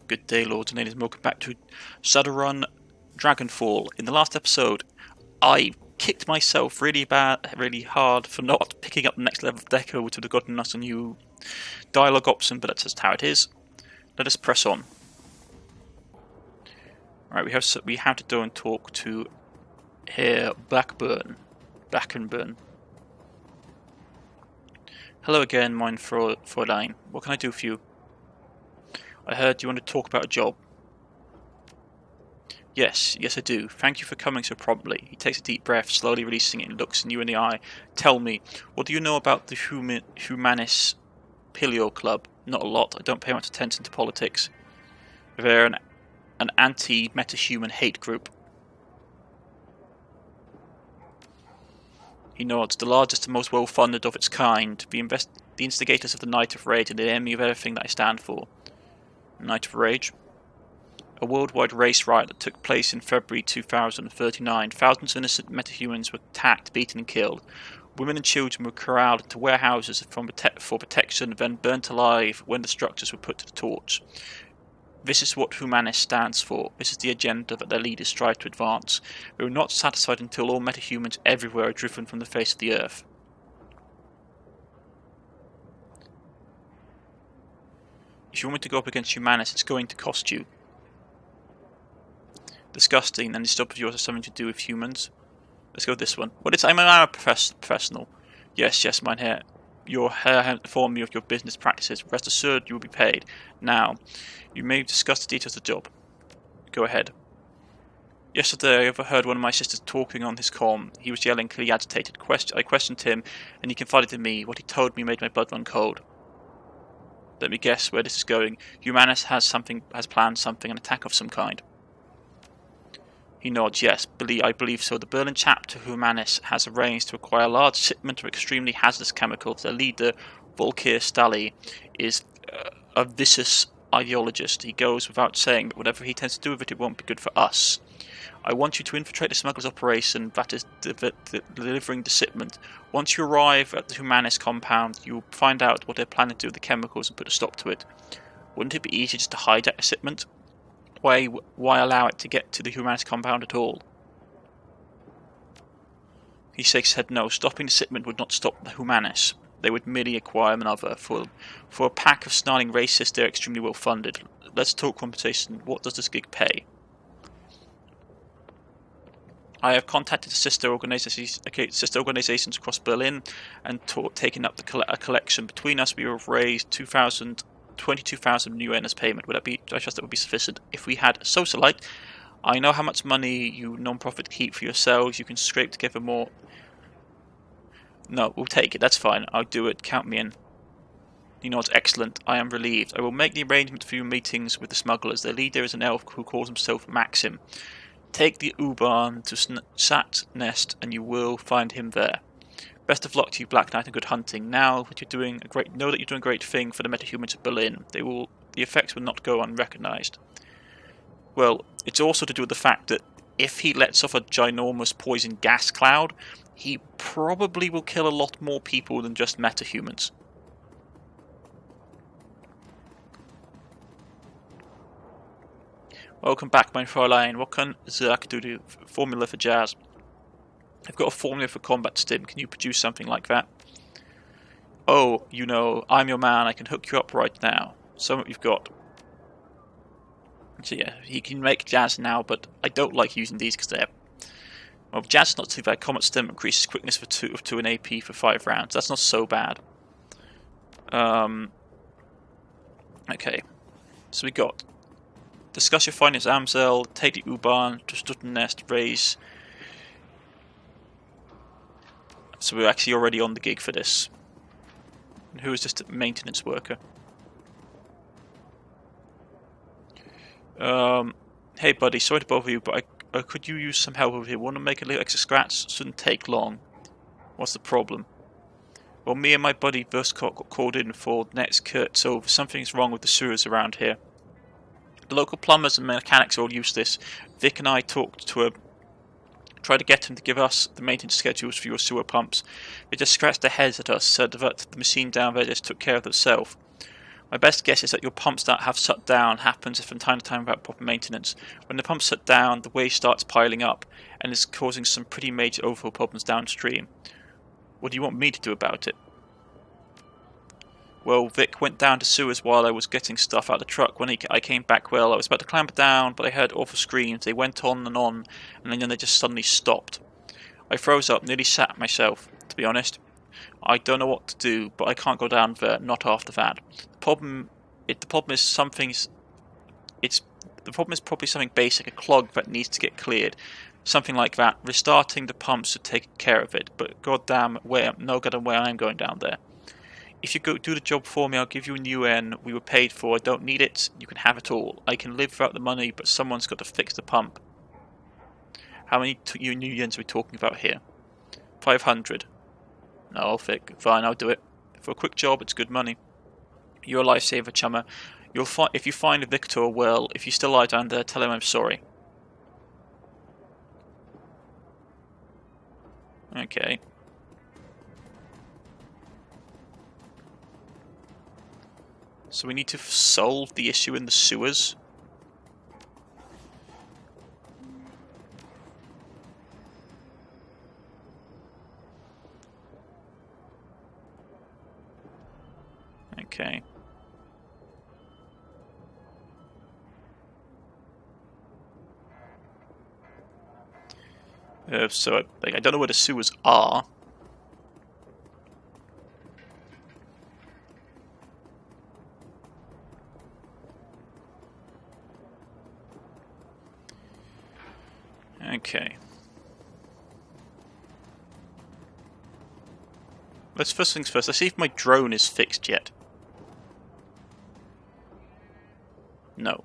Good day, lords and ladies, and welcome back to Shadowrun Dragonfall. In the last episode, I kicked myself really hard for not picking up the next level of deco, which would have gotten us a new dialogue option, but that's just how it is. Let us press on. Alright, we have to go and talk to Blackburn. Hello again, mein Fräulein. What can I do for you? I heard you want to talk about a job. Yes, I do. Thank you for coming so promptly. He takes a deep breath, slowly releasing it, and looks you in the eye. Tell me, what do you know about the Humanis Pilio Club? Not a lot. I don't pay much attention to politics. They're an anti-metahuman hate group. He nods. The largest and most well-funded of its kind. The instigators of the Night of Rage and the enemy of everything that I stand for. Night of Rage? A worldwide race riot that took place in February 2039. Thousands of innocent metahumans were attacked, beaten and killed. Women and children were corralled into warehouses for protection, then burnt alive when the structures were put to the torch. This is what Humanis stands for. This is the agenda that their leaders strive to advance. They were not satisfied until all metahumans everywhere are driven from the face of the earth. If you want me to go up against Humanis, it's going to cost you. Disgusting, and this job of yours has something to do with humans. Let's go with this one. Well, I'm a professional. Yes, mein Herr. Your Herr has informed me of your business practices. Rest assured you will be paid. Now, you may discuss the details of the job. Go ahead. Yesterday I overheard one of my sisters talking on his comm. He was yelling, clearly agitated. I questioned him, and he confided in me. What he told me made my blood run cold. Let me guess where this is going. Humanis has planned something, an attack of some kind. He nods. Yes, I believe so. The Berlin chapter of Humanis has arranged to acquire a large shipment of extremely hazardous chemicals. Their leader, Volker Stali, is a vicious ideologist. He goes without saying that whatever he tends to do with it, it won't be good for us. I want you to infiltrate the smuggler's operation that is delivering the shipment. Once you arrive at the Humanis compound, you will find out what they're planning to do with the chemicals and put a stop to it. Wouldn't it be easier just to hijack the shipment? Why allow it to get to the Humanis compound at all? He shakes his head no. Stopping the shipment would not stop the Humanis. They would merely acquire another. For a pack of snarling racists, they're extremely well funded. Let's talk compensation. What does this gig pay? I have contacted sister organizations across Berlin and taken up a collection. Between us, we have raised 22,000 yuan as payment. I trust that would be sufficient. If we had a socialite, I know how much money you non-profit keep for yourselves. You can scrape together more. No, we'll take it. That's fine. I'll do it. Count me in. You know, it's excellent. I am relieved. I will make the arrangement for your meetings with the smugglers. Their leader is an elf who calls himself Maxim. Take the U-Bahn to Sat Nest, and you will find him there. Best of luck to you, Black Knight, and good hunting. Know that you're doing a great thing for the metahumans of Berlin. The effects will not go unrecognized. Well, it's also to do with the fact that if he lets off a ginormous poison gas cloud, he probably will kill a lot more people than just metahumans. Welcome back, mein Fräulein. What can Zerk do to formula for jazz? I've got a formula for combat stim. Can you produce something like that? Oh, you know, I'm your man. I can hook you up right now. So what you've got. So yeah, he can make jazz now, but I don't like using these because they're... Well, jazz is not too bad. Combat stim increases quickness for 2 and AP for 5 rounds. That's not so bad. Okay. So we got... Discuss your findings, Amsel. Take the U-Bahn to Stutten Nest. Raise... So we're actually already on the gig for this. And who is this maintenance worker? Hey buddy, sorry to bother you, but could you use some help over here? Want to make a little extra scratch? Shouldn't take long. What's the problem? Well, me and my buddy Verskot got called in for the next Kurt, so something's wrong with the sewers around here. The local plumbers and mechanics all use this. Vic and I talked to tried to get him to give us the maintenance schedules for your sewer pumps. They just scratched their heads at us, said that the machine down there just took care of itself. My best guess is that your pumps that have shut down happens from time to time without proper maintenance. When the pumps shut down, the waste starts piling up and is causing some pretty major overflow problems downstream. What do you want me to do about it? Well, Vic went down to sewers while I was getting stuff out of the truck. When I came back, well, I was about to clamber down, but I heard awful screams. They went on, and then they just suddenly stopped. I froze up, nearly sat myself, to be honest. I don't know what to do, but I can't go down there, not after that. The problem is probably something basic, a clog that needs to get cleared. Something like that. Restarting the pumps should take care of it, but goddamn, no goddamn way I'm going down there. If you go do the job for me, I'll give you a new N we were paid for. I don't need it. You can have it all. I can live without the money, but someone's got to fix the pump. How many new yens are we talking about here? 500. No, I'll fix. Fine, I'll do it. For a quick job, it's good money. You're a lifesaver, chummer. If you find Victor, well, if you still lie down there, tell him I'm sorry. Okay. So we need to solve the issue in the sewers. Okay. So I don't know where the sewers are. Okay. First things first. Let's see if my drone is fixed yet. No.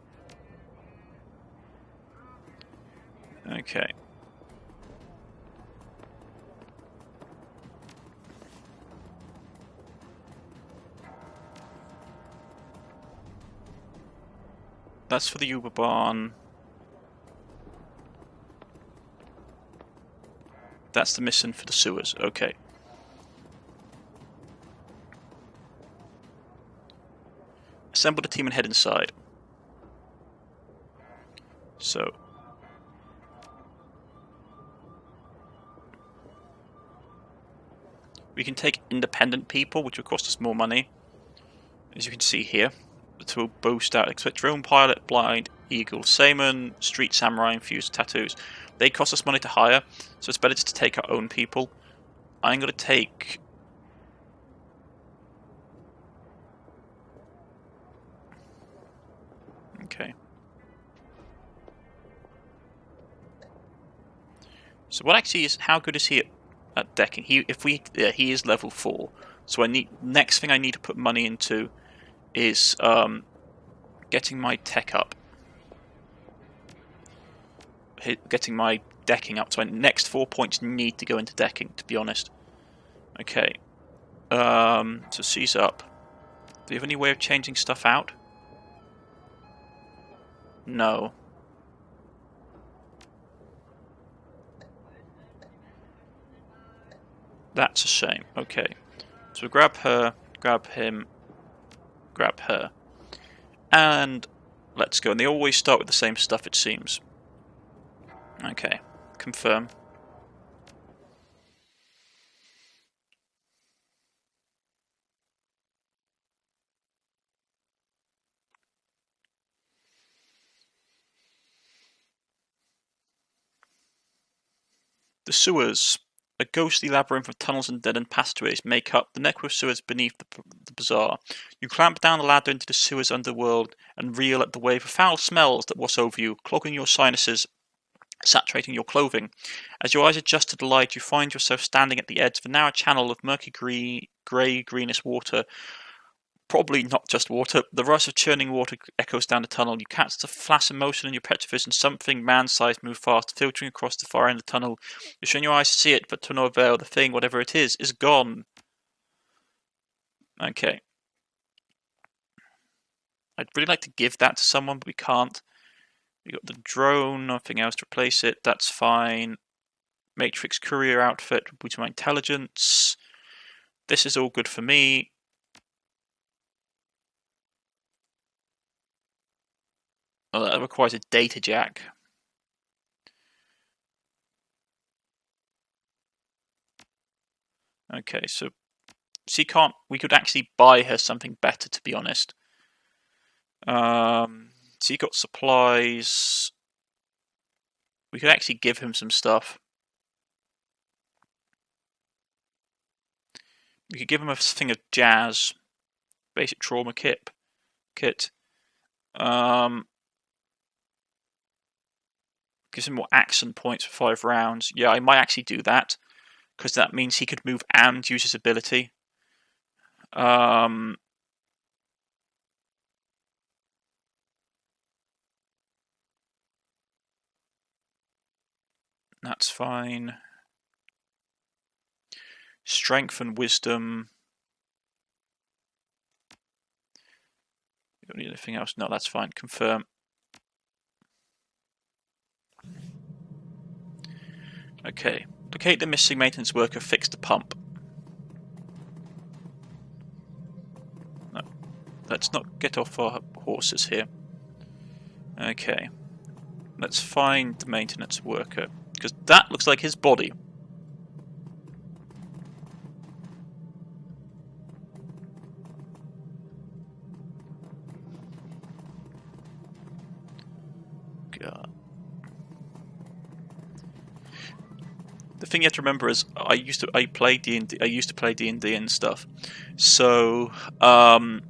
Okay. That's for the Uber barn. That's the mission for the sewers. Okay. Assemble the team and head inside. So. We can take independent people, which will cost us more money. As you can see here. To boost out, expect drone pilot, blind, eagle, Saman, street samurai, infused tattoos. They cost us money to hire, so it's better just to take our own people. I'm going to take... Okay. So what actually is... How good is he at decking? He is level 4. So next thing I need to put money into is getting my tech up. Getting my decking up. So my next 4 points need to go into decking, to be honest. Okay. So C's up. Do you have any way of changing stuff out? No. That's a shame. Okay. So grab her, grab him, grab her. And let's go. And they always start with the same stuff, it seems. Okay. Confirm. The sewers. A ghostly labyrinth of tunnels and dead-end passageways make up the network of sewers beneath the bazaar. You clamp down the ladder into the sewers underworld and reel at the wave of foul smells that wash over you, clogging your sinuses, saturating your clothing. As your eyes adjust to the light, you find yourself standing at the edge of a narrow channel of murky grey-greenish water. Probably not just water. The rush of churning water echoes down the tunnel. You catch the flash of motion in your petrovision. Something man-sized move fast, filtering across the far end of the tunnel. You strain your eyes to see it, but to no avail. The thing, whatever it is gone. Okay. I'd really like to give that to someone, but we can't. We got the drone, nothing else to replace it. That's fine. Matrix courier outfit, boost my intelligence. This is all good for me. Oh, that requires a data jack. Okay, so she can't. We could actually buy her something better, to be honest. She got supplies. We could actually give him some stuff. We could give him a thing of jazz, basic trauma kit. Gives him more action points for 5 rounds. Yeah, I might actually do that, because that means he could move and use his ability. That's fine. Strength and wisdom. You don't need anything else? No, that's fine. Confirm. Okay. Locate the missing maintenance worker, fix the pump. No. Let's not get off our horses here. Okay. Let's find the maintenance worker, because that looks like his body. God. The thing you have to remember is I used to play D&D and stuff. So I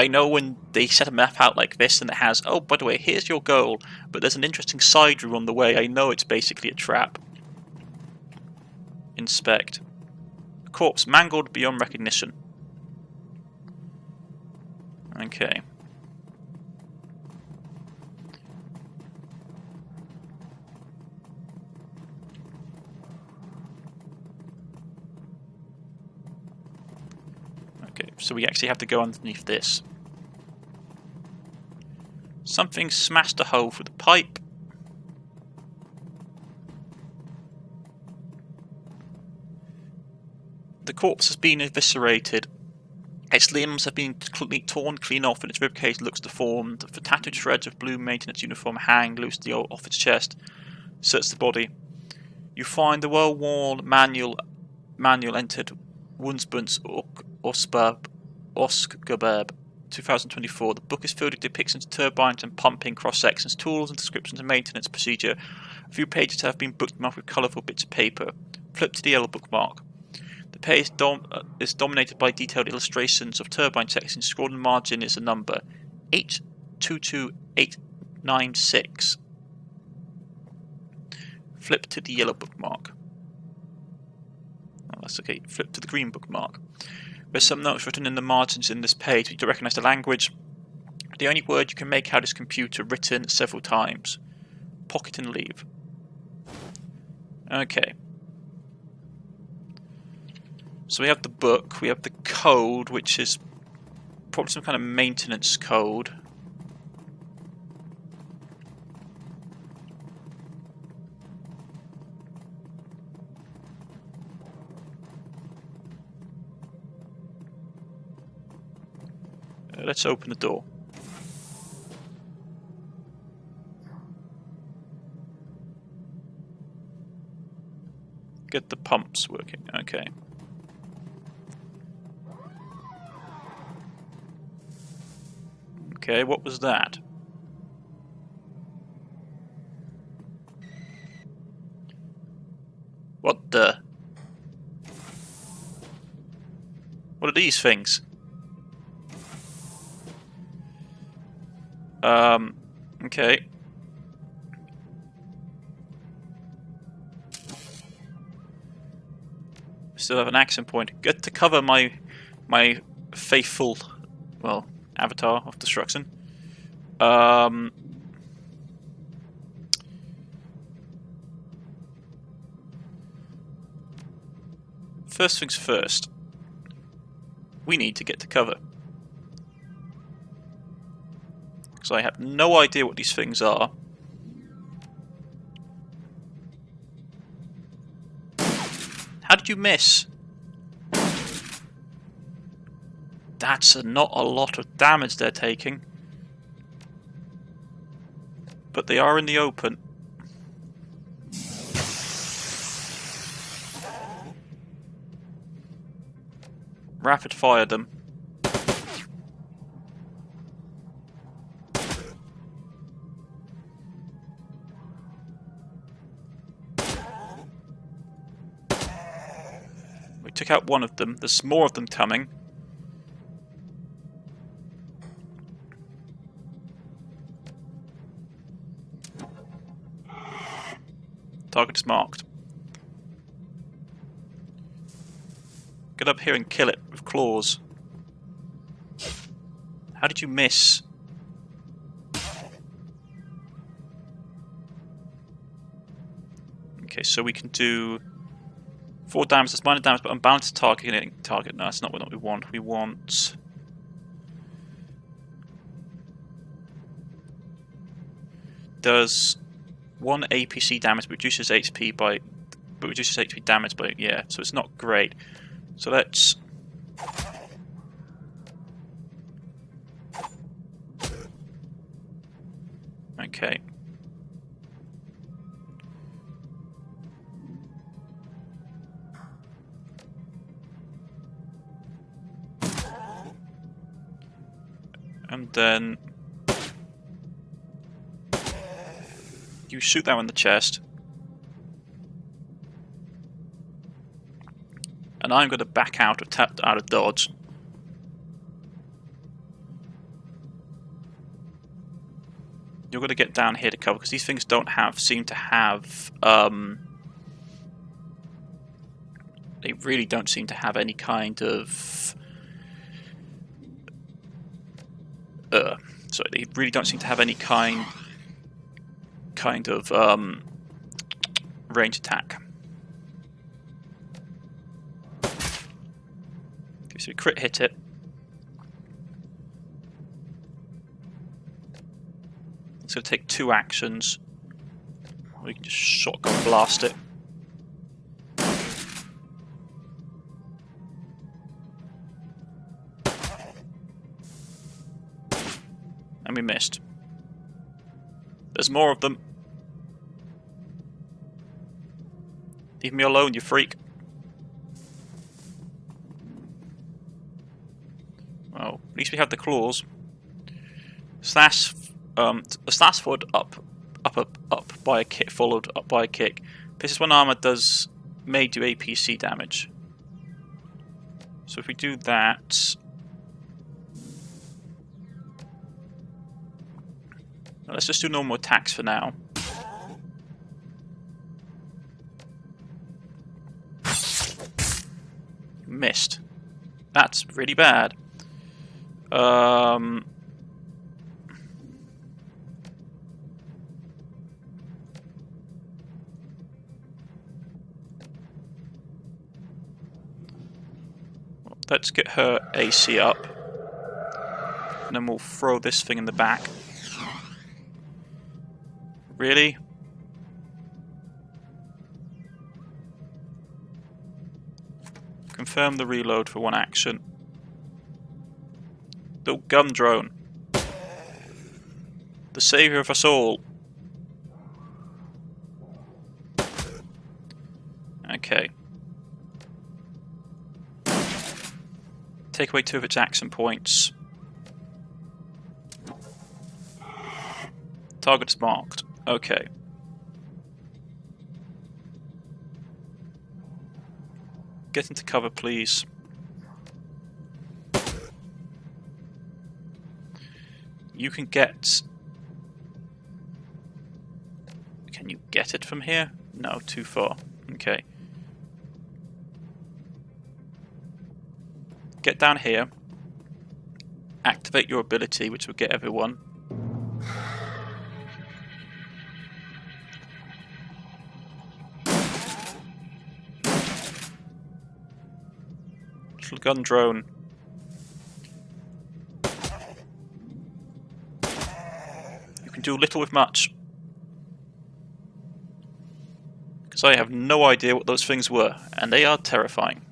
know when they set a map out like this and it has, oh, by the way, here's your goal, but there's an interesting side room on the way, I know it's basically a trap. Inspect. Corpse mangled beyond recognition. Okay. Okay, so we actually have to go underneath this. Something smashed a hole through the pipe. The corpse has been eviscerated. Its limbs have been torn clean off and its ribcage looks deformed. The tattooed shreds of blue maintenance uniform hang loosely off its chest. Search the body. You find the well-worn manual entered Wunsbunts Oskgabab 2024. The book is filled with depictions of turbines and pumping cross-sections, tools and descriptions of maintenance procedure. A few pages have been bookmarked with colourful bits of paper. Flip to the yellow bookmark. The page is dominated by detailed illustrations of turbine sections. Scrolled in the margin is a number 822896. Flip to the yellow bookmark. Oh, that's okay. Flip to the green bookmark. There's some notes written in the margins in this page. You don't recognise the language. The only word you can make out is computer, written several times. Pocket and leave. Okay. So we have the book, we have the code, which is probably some kind of maintenance code. Let's open the door. Get the pumps working, okay. Okay, what was that? What the? What are these things? Okay. Still have an accent point. Good to cover my faithful, well, avatar of destruction. First things first. We need to get to cover. Because I have no idea what these things are. How did you miss? That's not a lot of damage they're taking. but they are in the open. Rapid fire them. We took out one of them. There's more of them coming. Target is marked. Get up here and kill it with claws. How did you miss? Okay, so we can do 4 damage, that's minor damage, but unbalanced target. No, that's not what we want. We want... Does 1 APC damage, but reduces HP by... But reduces HP damage by... Yeah, so it's not great. So let's... Okay. And then... You shoot that one in the chest. And I'm going to back out of dodge. You're going to get down here to cover, because these things don't seem to have... they really don't seem to have any kind of... sorry, they really don't seem to have any kind of range attack. Okay, so we crit hit it. It's going to take 2 actions. We can just shotgun blast it. And we missed. There's more of them. Leave me alone, you freak. Well, at least we have the claws. Slash forward up by a kick, followed up by a kick. This 1 armor does may do APC damage. So if we do that, let's just do normal attacks for now. Missed. That's really bad. Let's get her AC up. And then we'll throw this thing in the back. Really? Confirm the reload for 1 action. The gun drone. The savior of us all. Okay. Take away 2 of its action points. Target's marked. Okay. Get into cover, please. You can get... Can you get it from here? No, too far. Okay. Get down here. Activate your ability, which will get everyone. Little gun drone. You can do little with much. Because I have no idea what those things were, and they are terrifying.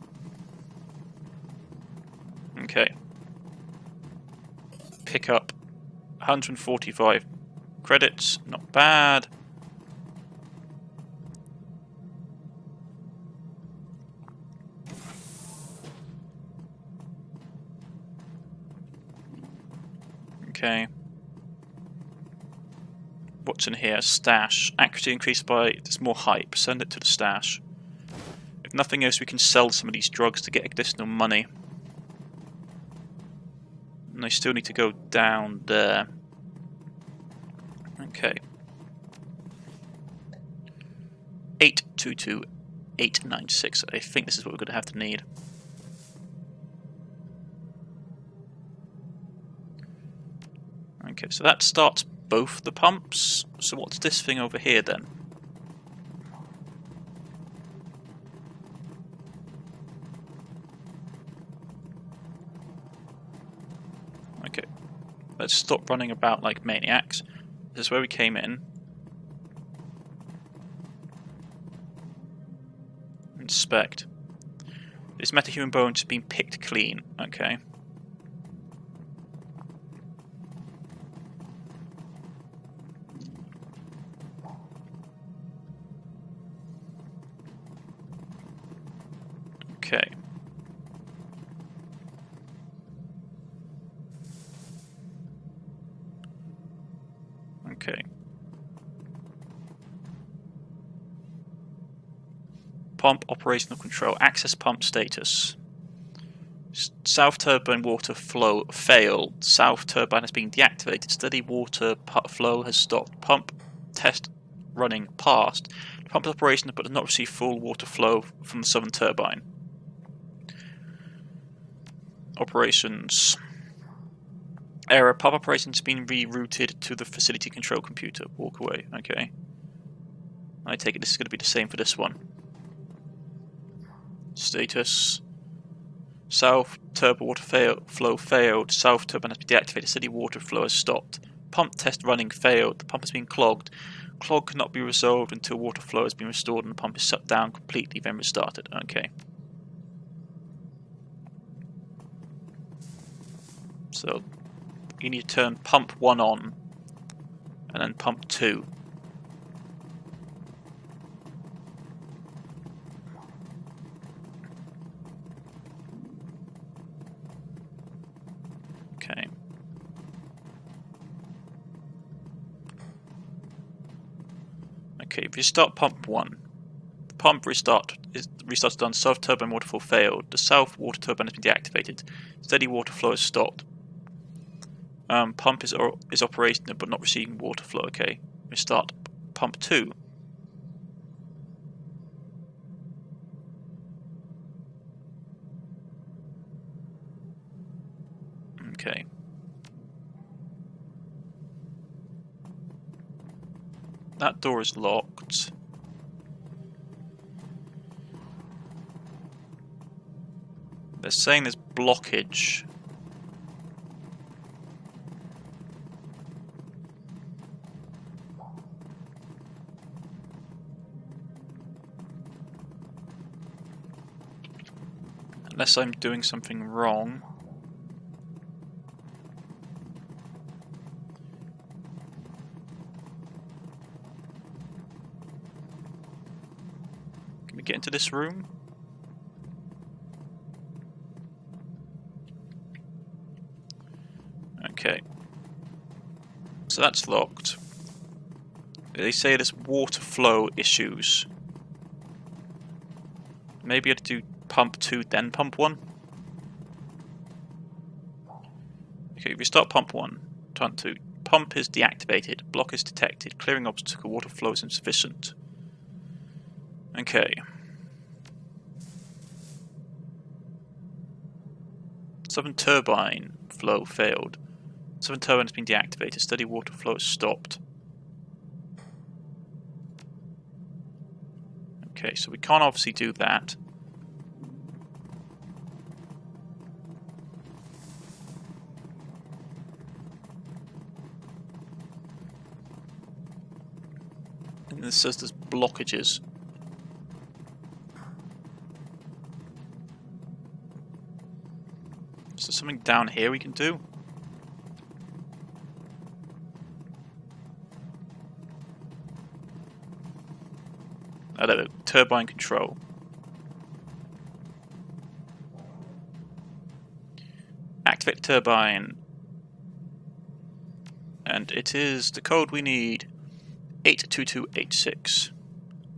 Okay. Pick up 145 Credits, not bad. Okay. What's in here? Stash. Accuracy increased by... There's more hype. Send it to the stash. If nothing else, we can sell some of these drugs to get additional money. And I still need to go down there. Okay. 822-896. I think this is what we're going to have to need. Okay, so that starts both the pumps. So what's this thing over here then? Okay, let's stop running about like maniacs. This is where we came in. Inspect. This metahuman bones has been picked clean. Okay. Okay. Okay. Pump operational control. Access pump status. South turbine water flow failed. South turbine has been deactivated. Steady water flow has stopped. Pump test running passed. The pump is operational but does not receive full water flow from the southern turbine. Operations. Error. Pump operations has been rerouted to the facility control computer. Walk away. Okay. I take it this is going to be the same for this one. Status. South turbo water flow failed. South turbine has been deactivated. Steady water flow has stopped. Pump test running failed. The pump has been clogged. Clog cannot be resolved until water flow has been restored and the pump is shut down completely, then restarted. Okay. So you need to turn pump 1 on and then pump 2. Okay. Okay, if you start pump 1, the pump restarts done. South turbine water flow failed. The south water turbine has been deactivated. Steady water flow is stopped. Pump is operational but not receiving water flow. Okay, we start pump 2. Okay. That door is locked. They're saying there's blockage. Unless I'm doing something wrong. Can we get into this room? Okay. So that's locked. They say there's water flow issues. Maybe I have to do pump 2 then pump 1? Okay, restart pump 1. Turn 2. Pump is deactivated. Block is detected. Clearing obstacle. Water flow is insufficient. Okay. Southern turbine flow failed. Southern turbine has been deactivated. Steady water flow is stopped. Okay, so we can't obviously do that. And this says there's blockages. Is there something down here we can do? Oh, there we go. Turbine control. Activate the turbine. And it is the code we need. 82286.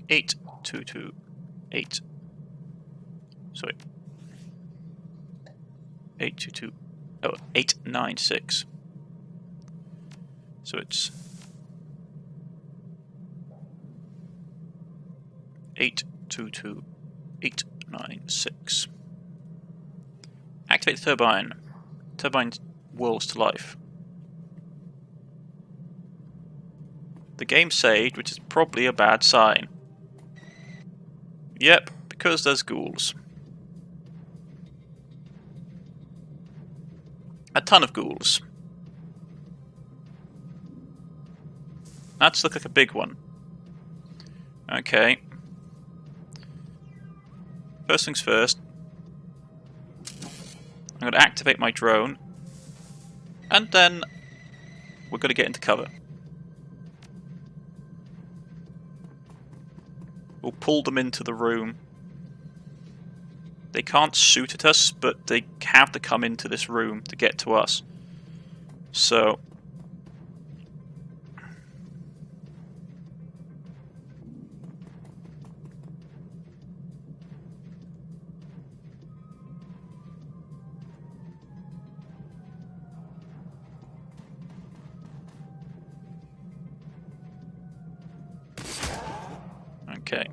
8228. Sorry. 822. Oh, 896. So it's 822896. Activate the turbine. Turbine whirls to life. The game saved, which is probably a bad sign. Yep, because there's ghouls. A ton of ghouls. That's look like a big one. Okay. First things first. I'm going to activate my drone. And then we're going to get into cover. We'll pull them into the room. They can't shoot at us, but they have to come into this room to get to us. So... Okay.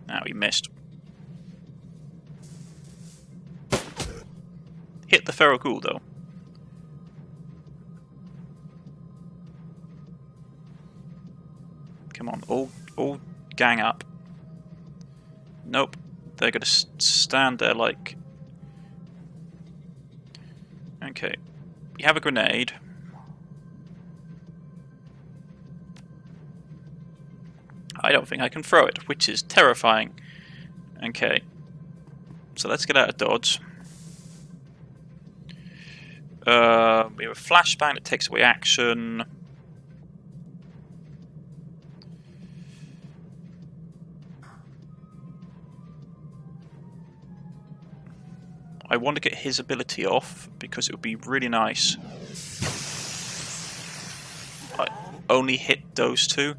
Now he missed. Hit the feral ghoul though. Come on, all gang up. Nope, they're gonna stand there like. Okay, you have a grenade. I don't think I can throw it, which is terrifying. Okay, so let's get out of dodge. We have a flashbang that takes away action. I want to get his ability off because it would be really nice. I only hit those two.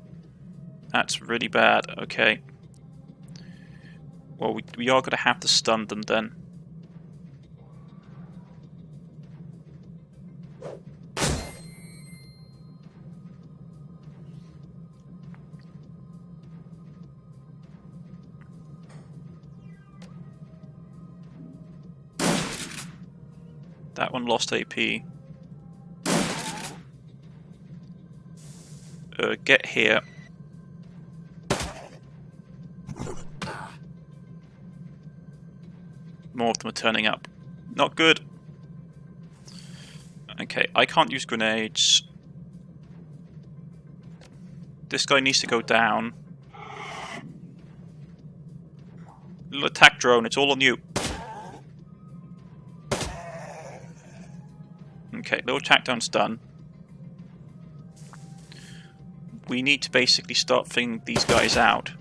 That's really bad. Okay. Well, we are going to have to stun them then. That one lost AP. Get here. More of them are turning up. Not good. Okay, I can't use grenades. This guy needs to go down. Little attack drone, it's all on you. Okay, little attack drone's done. We need to basically start thinning these guys out.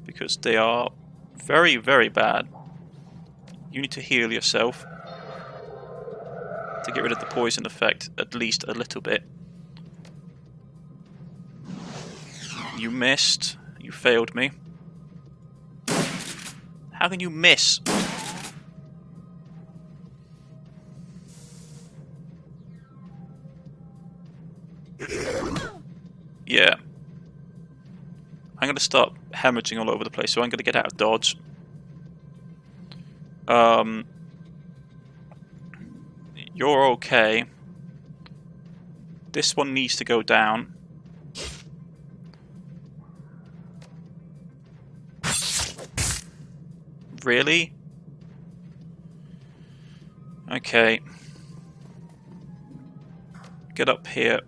Because they are very, very bad. You need to heal yourself to get rid of the poison effect, at least a little bit. You missed. You failed me. How can you miss? Yeah. I'm going to start hemorrhaging all over the place, so I'm going to get out of dodge. You're okay. This one needs to go down. Really? Okay. Get up here.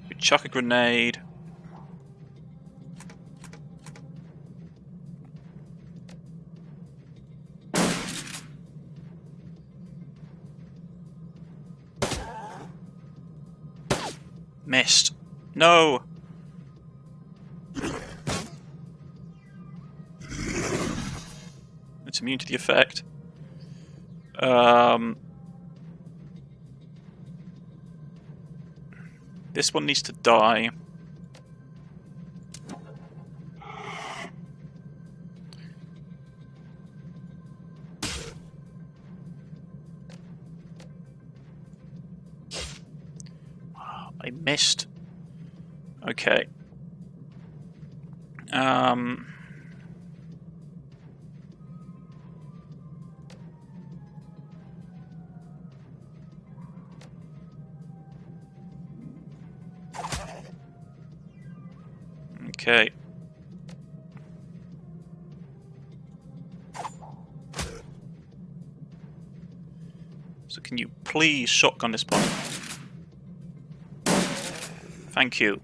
We chuck a grenade. Missed. No! It's immune to the effect. This one needs to die. I missed. Okay. Okay. So can you please shotgun this one? Thank you.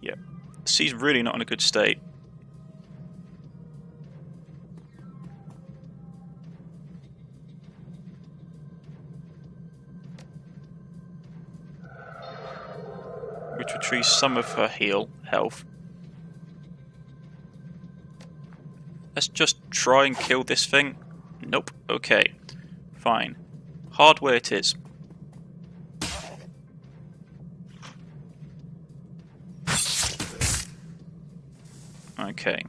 Yep. The sea's really not in a good state. Which retrieves some of her health. Let's just try and kill this thing. Nope. Okay. Fine. Hardware it is. Okay.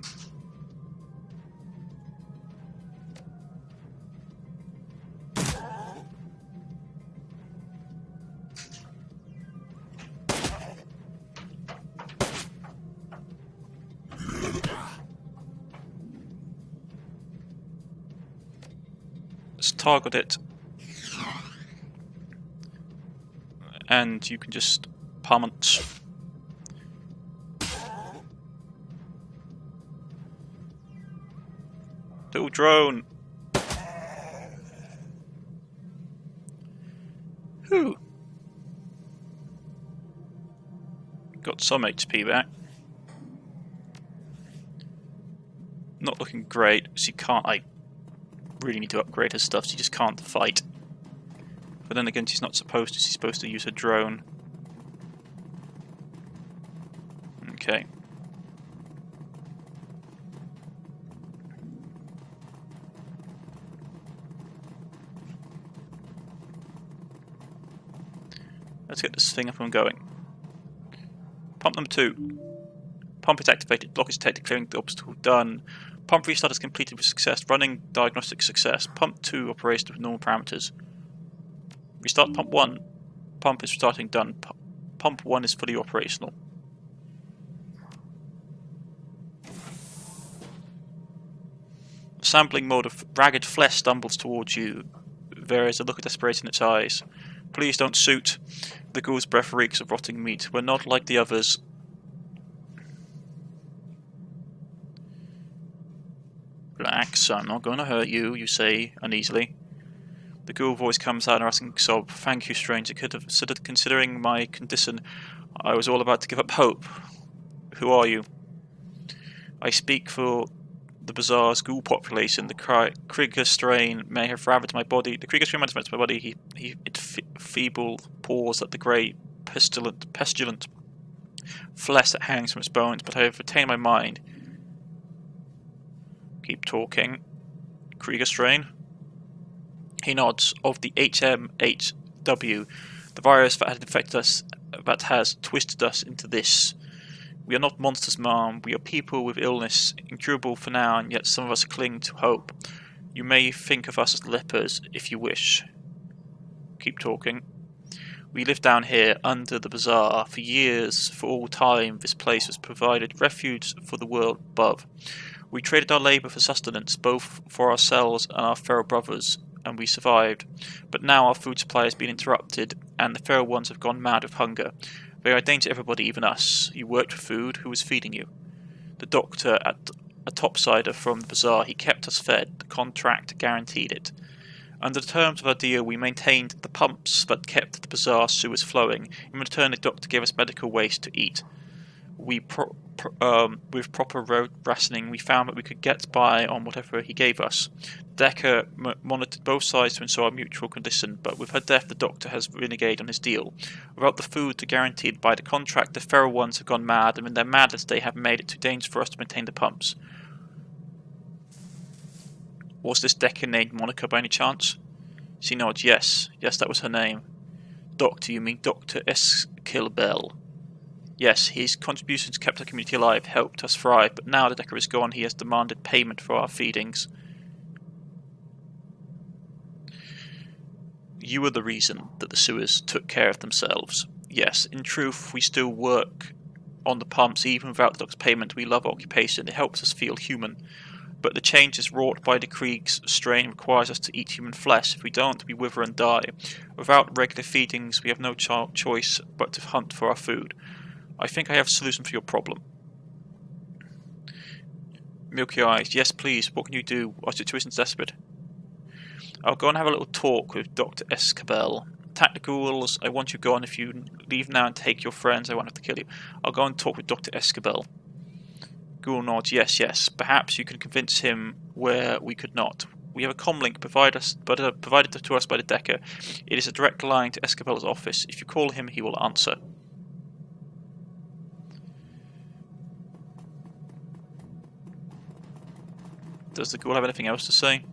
Let's target it. And you can just pummel. Little drone. Whew. Got some HP back. Not looking great, so you can't. I really need to upgrade her stuff, so you just can't fight. But then again, she's not supposed to. She's supposed to use her drone. Okay. Let's get this thing up and going. Pump number 2. Pump is activated. Block is detected. Clearing the obstacle done. Pump restart is completed with success. Running diagnostic success. Pump 2 operates with normal parameters. Restart pump 1. Pump is restarting done. Pump 1 is fully operational. Sampling mode of ragged flesh stumbles towards you. There is a look of desperation in its eyes. Please don't shoot. The ghoul's breath reeks of rotting meat. We're not like the others. Relax, I'm not going to hurt you, you say uneasily. The ghoul voice comes out in a rustling sob. Thank you, stranger. Considering my condition, I was all about to give up hope. Who are you? I speak for the bazaar's ghoul population. The Krieger strain may have ravaged my body. The Krieger strain may have ravaged my body. It feeble paws at the grey, pestilent flesh that hangs from its bones, but I have retained my mind. Keep talking. Krieger strain? He nods. Of the HMHW, the virus that had infected us, that has twisted us into this. We are not monsters, ma'am. We are people with illness, incurable for now, and yet some of us cling to hope. You may think of us as lepers, if you wish. Keep talking. We live down here, under the bazaar. For years, for all time, this place has provided refuge for the world above. We traded our labour for sustenance, both for ourselves and our feral brothers, and we survived. But now our food supply has been interrupted, and the feral ones have gone mad with hunger. They are a danger to everybody, even us. You worked for food. Who was feeding you? The doctor at a topsider from the bazaar. He kept us fed. The contract guaranteed it. Under the terms of our deal, we maintained the pumps that kept the bazaar sewers flowing. In return, the doctor gave us medical waste to eat. With proper road rationing, we found that we could get by on whatever he gave us. Decker monitored both sides to ensure a mutual condition, but with her death the Doctor has reneged on his deal. Without the food guaranteed by the contract, the feral ones have gone mad, and in their madness they have made it too dangerous for us to maintain the pumps. Was this Decker named Monica by any chance? She nods. Yes, that was her name. Doctor, you mean Dr. Eskilbell? Yes, his contributions kept our community alive, helped us thrive, but now the Decker is gone, he has demanded payment for our feedings. You were the reason that the sewers took care of themselves. Yes, in truth, we still work on the pumps even without the Doctor's payment. We love our occupation, it helps us feel human. But the changes wrought by the Krieg's strain requires us to eat human flesh. If we don't, we wither and die. Without regular feedings, we have no choice but to hunt for our food. I think I have a solution for your problem. Milky eyes. Yes, please. What can you do? Our situation's desperate. I'll go and have a little talk with Dr. Eskabel. Attack the ghouls. I want you gone. If you leave now and take your friends, I won't have to kill you. I'll go and talk with Dr. Eskabel. Ghoul nods. Yes. Perhaps you can convince him where we could not. We have a Comm Link provided to us by the Decker. It is a direct line to Eskabel's office. If you call him, he will answer. Does the ghoul have anything else to say?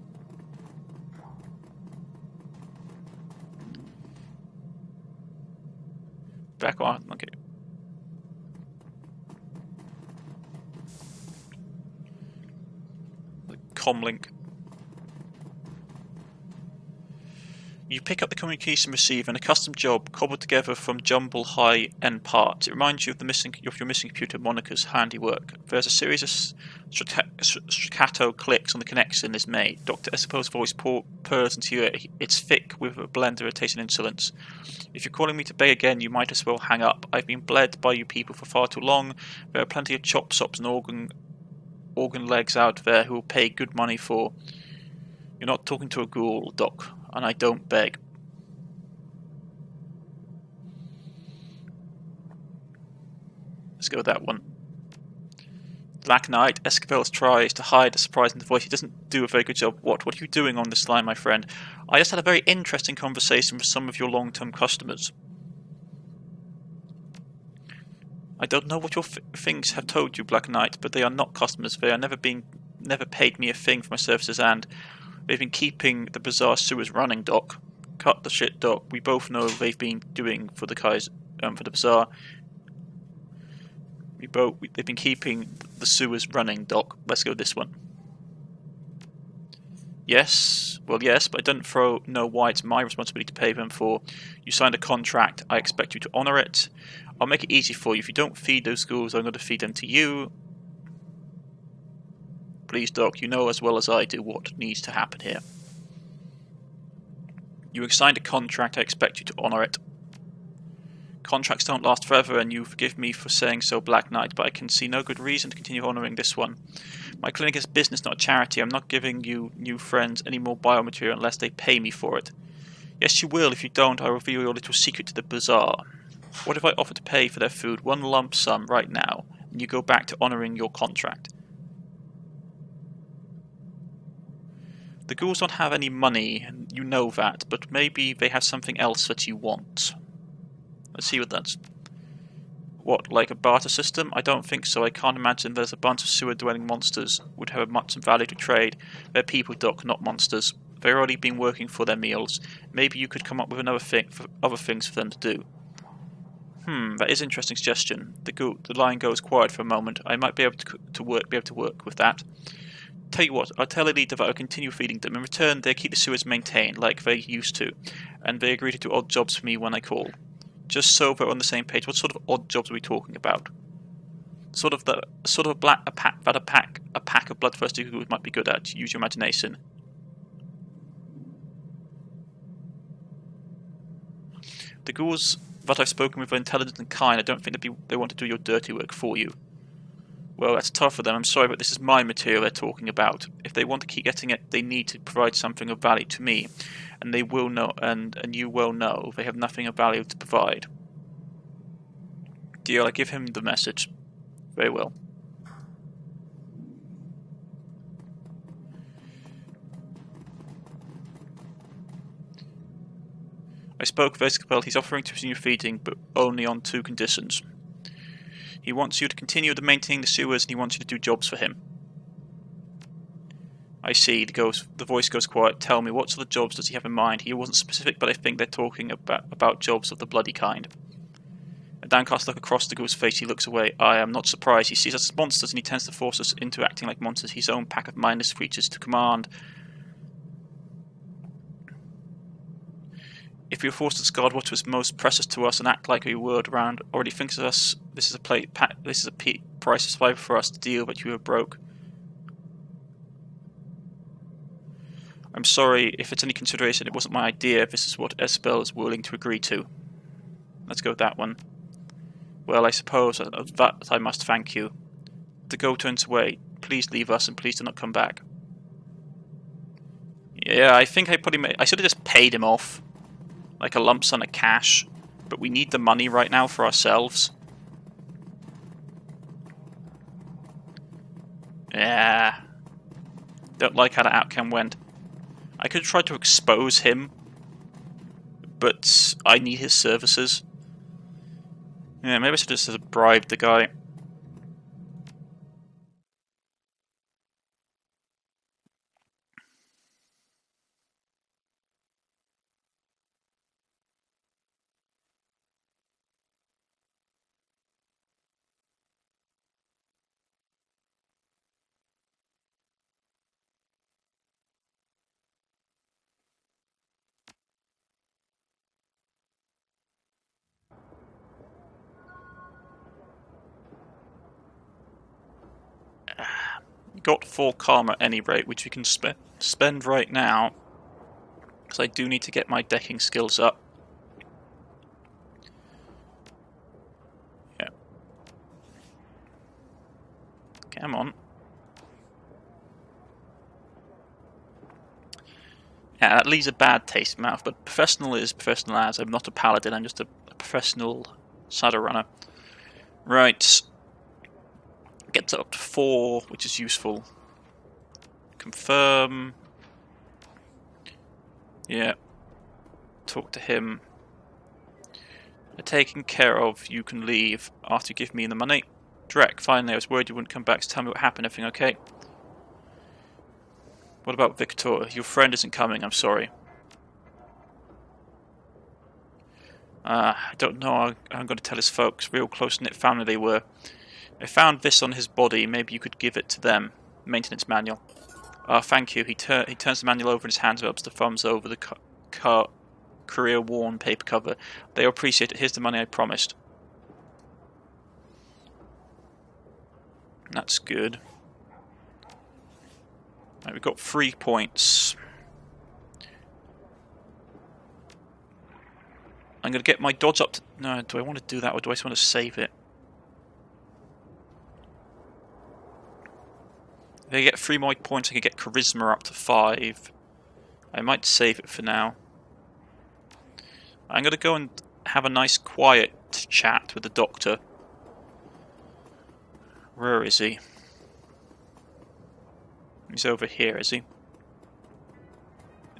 Back on. Okay. The Comm Link. You pick up the communication receiver, and a custom job cobbled together from jumble high-end parts. It reminds you of your missing computer, Monica's handiwork. There's a series of staccato clicks on the connection is made. Dr. Esopel's voice purrs into your ear. It's thick with a blend of irritation and insolence. If you're calling me to beg again, you might as well hang up. I've been bled by you people for far too long. There are plenty of chop sops and organ legs out there who will pay good money for. You're not talking to a ghoul, Doc. And I don't beg. Let's go with that one. Black Knight. Escabel tries to hide the surprise in the voice. He doesn't do a very good job. What are you doing on this line, my friend? I just had a very interesting conversation with some of your long-term customers. I don't know what your things have told you, Black Knight, but they are not customers. They are never paid me a thing for my services, and they've been keeping the bazaar sewers running, Doc. Cut the shit, Doc. We both know they've been doing for the for the bazaar. They've been keeping the sewers running, Doc. Let's go with this one. Yes, well, yes, but I don't know why it's my responsibility to pay them for. You signed a contract. I expect you to honour it. I'll make it easy for you. If you don't feed those ghouls, I'm going to feed them to you. Please, Doc, you know as well as I do what needs to happen here. You signed a contract, I expect you to honour it. Contracts don't last forever, and you forgive me for saying so, Black Knight, but I can see no good reason to continue honouring this one. My clinic is business, not a charity. I'm not giving you new friends any more biomaterial unless they pay me for it. Yes, you will. If you don't, I'll reveal your little secret to the bazaar. What if I offer to pay for their food, one lump sum right now, and you go back to honouring your contract? The ghouls don't have any money, and you know that, but maybe they have something else that you want. Let's see what that's... What, like a barter system? I don't think so. I can't imagine there's a bunch of sewer-dwelling monsters would have much value to trade. They're people, Doc, not monsters. They've already been working for their meals. Maybe you could come up with other things for them to do. That is an interesting suggestion. The line goes quiet for a moment. I might be able to work with that. Tell you what, I'll tell the leader that I'll continue feeding them. In return, they keep the sewers maintained, like they used to, and they agree to do odd jobs for me when I call. Just so we're on the same page, what sort of odd jobs are we talking about? A pack of bloodthirsty ghouls might be good at. Use your imagination. The ghouls that I've spoken with are intelligent and kind. I don't think they want to do your dirty work for you. Well, that's tough for them. I'm sorry, but this is my material they're talking about. If they want to keep getting it, they need to provide something of value to me, and they will know, and you will know they have nothing of value to provide. Deal, I give him the message. Very well. I spoke with Vescapel. He's offering to resume feeding, but only on 2 conditions. He wants you to continue to maintain the sewers, and he wants you to do jobs for him. I see. The voice goes quiet. Tell me, what sort of jobs does he have in mind? He wasn't specific, but I think they're talking about jobs of the bloody kind. A downcast look across the ghoul's face. He looks away. I am not surprised. He sees us as monsters, and he tends to force us into acting like monsters. His own pack of mindless creatures to command. If we were forced to discard what was most precious to us and act like we would around, already thinks of us. This is a price of survival for us to deal, but you are broke. I'm sorry, if it's any consideration, it wasn't my idea. This is what Esbel is willing to agree to. Let's go with that one. Well, I suppose that I must thank you. The ghoul turns away. Please leave us, and please do not come back. Yeah, I think I should have just paid him off. Like a lump sum of cash. But we need the money right now for ourselves. Yeah. Don't like how that outcome went. I could try to expose him. But I need his services. Yeah, maybe I should just have bribed the guy. Got 4 karma at any rate, which we can spend right now. Because I do need to get my decking skills up. Yeah. Come on. Yeah, that leaves a bad taste in my mouth, but professional is professional as. I'm not a paladin, I'm just a professional Shadowrunner. Right. Gets up to 4, which is useful. Confirm. Yeah. Talk to him. They're taken care of. You can leave after you give me the money. Drek, finally, I was worried you wouldn't come back, so tell me what happened. Everything okay? What about Victor? Your friend isn't coming, I'm sorry. I don't know. I'm going to tell his folks. Real close-knit family they were. I found this on his body. Maybe you could give it to them. Maintenance manual. Thank you. He turns the manual over in his hands and rubs the thumbs over the career-worn paper cover. They'll appreciate it. Here's the money I promised. That's good. Right, we've got 3 points. I'm going to get my dodge up to... No, do I want to do that or do I just want to save it? If I get 3 more points, I can get Charisma up to 5. I might save it for now. I'm going to go and have a nice quiet chat with the doctor. Where is he? He's over here, is he?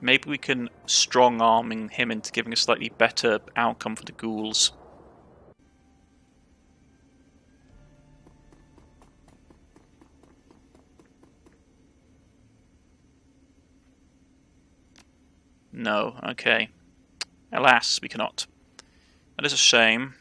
Maybe we can strong-arming him into giving a slightly better outcome for the ghouls. No, okay. Alas, we cannot. That is a shame.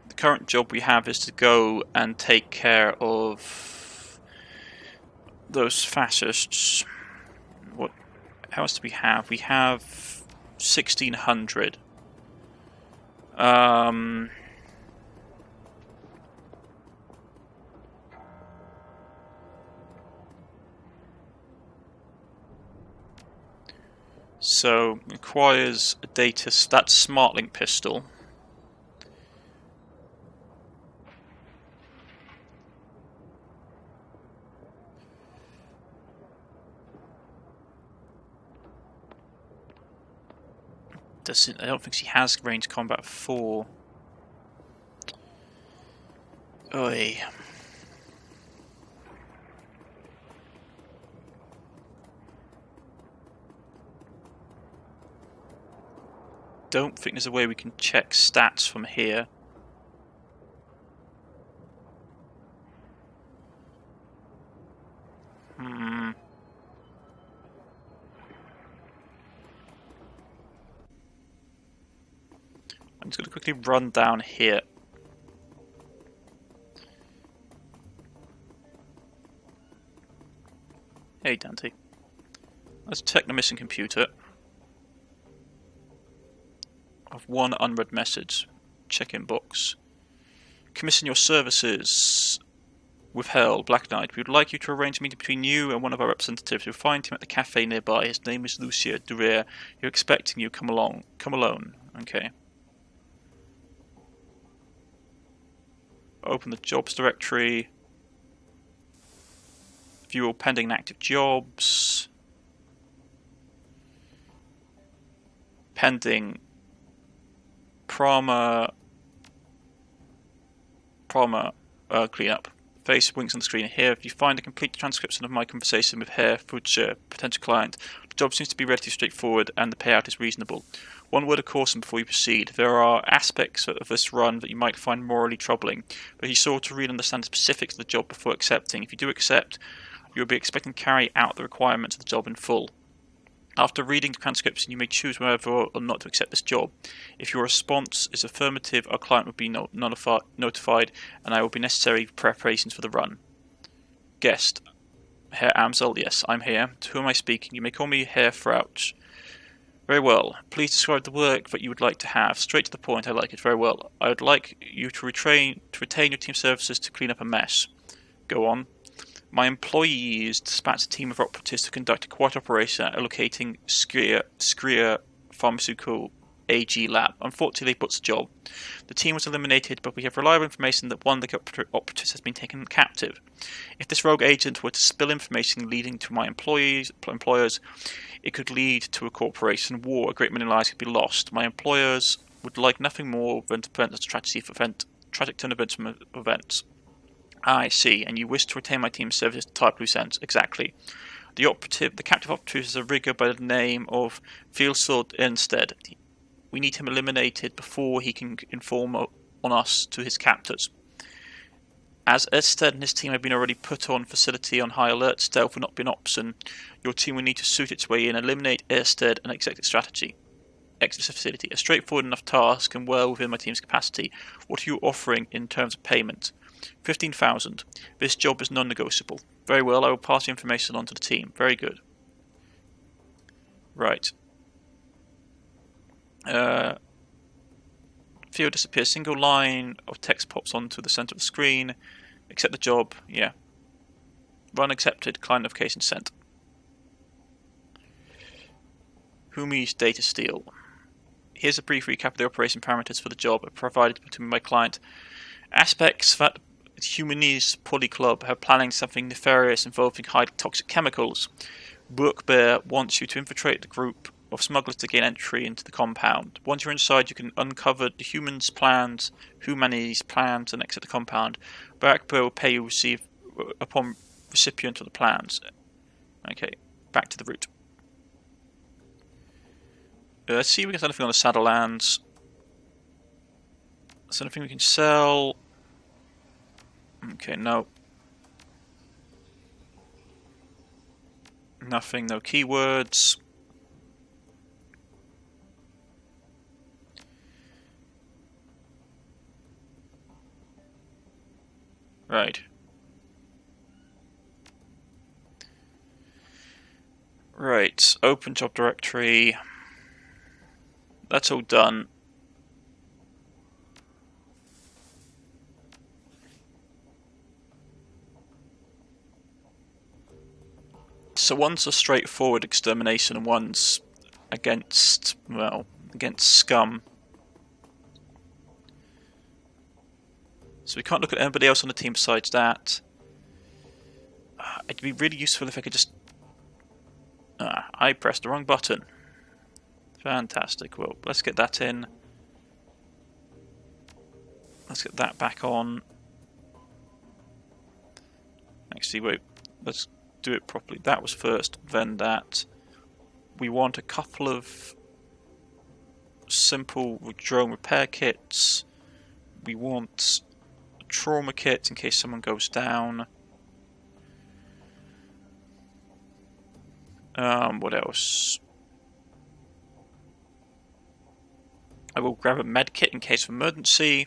The current job we have is to go and take care of those fascists. What else do we have? We have 1,600. So requires a data. That's smart link pistol. I don't think she has range combat 4. Oi. Don't think there's a way we can check stats from here. I'm just going to quickly run down here. Hey Dante. Let's check the missing computer. Of one unread message. Check inbox. Commission your services. Withheld. Black Knight. We would like you to arrange a meeting between you and one of our representatives. You'll find him at the cafe nearby. His name is Lucia Durer. You're expecting you. Come along. Come alone. Okay. Open the jobs directory. View all pending and active jobs. Pending Prama cleanup. Face winks on the screen here. If you find a complete transcription of my conversation with Herr Futscher, potential client, the job seems to be relatively straightforward and the payout is reasonable. One word of caution before you proceed. There are aspects of this run that you might find morally troubling, but you sought to really understand the specifics of the job before accepting. If you do accept, you will be expected to carry out the requirements of the job in full. After reading the transcription, you may choose whether or not to accept this job. If your response is affirmative, our client will be notified, and there will be necessary preparations for the run. Guest. Herr Amsel, yes, I'm here. To whom am I speaking? You may call me Herr Frauch. Very well. Please describe the work that you would like to have. Straight to the point, I like it. Very well. I would like you to retain your team services to clean up a mess. Go on. My employees dispatched a team of operatives to conduct a quiet operation at a locating Skria Pharmaceutical AG lab. Unfortunately, they puts the job. The team was eliminated, but we have reliable information that one of the operatives has been taken captive. If this rogue agent were to spill information leading to my employers, it could lead to a corporation war. A great many lives could be lost. My employers would like nothing more than to prevent tragic turn events from events. I see, and you wish to retain my team's services to type loose ends. Exactly. The captive operative is a rigger by the name of Fielsword Ernstead. We need him eliminated before he can inform on us to his captors. As Ernstead and his team have been already put on facility on high alert, stealth will not be an option. Your team will need to suit its way in, eliminate Ernstead and exit strategy. Exit the facility. A straightforward enough task and well within my team's capacity. What are you offering in terms of payment? 15,000. This job is non-negotiable. Very well, I will pass the information on to the team. Very good. Right. Field disappears. Single line of text pops onto the center of the screen. Accept the job. Yeah. Run accepted. Client notification sent. Humi's data steal. Here's a brief recap of the operation parameters for the job provided between my client. Aspects that Humanese Poly Club have planning something nefarious involving highly toxic chemicals. Brookbear wants you to infiltrate the group of smugglers to gain entry into the compound. Once you're inside, you can uncover the humanity's plans, and exit the compound. Brookbear will pay you upon recipient of the plans. Okay, back to the route. Let's see if we can get anything on the Saddlelands. Is there anything we can sell? Okay, no. Nothing, no keywords. Right. Right, open job directory. That's all done. So one's a straightforward extermination and one's against scum. So we can't look at anybody else on the team besides that. It'd be really useful if I could just... I pressed the wrong button. Fantastic. Well, let's get that in. Let's get that back on. Actually, wait. Let's do it properly. That was first, then that. We want a couple of simple drone repair kits. We want a trauma kit in case someone goes down. What else? I will grab a med kit in case of emergency.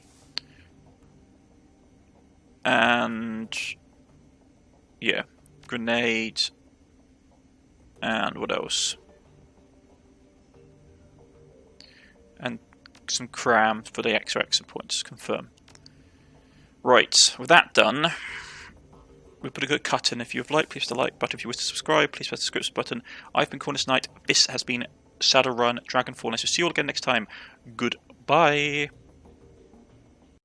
And yeah, grenade. And what else? And some cram for the extra points. Confirm. Right, with that done, we put a good cut in. If you've liked, please hit the like button. If you wish to subscribe, please press the subscription button. I've been Cornish-knight. This has been Shadowrun Dragonfall. And I shall see you all again next time. Goodbye.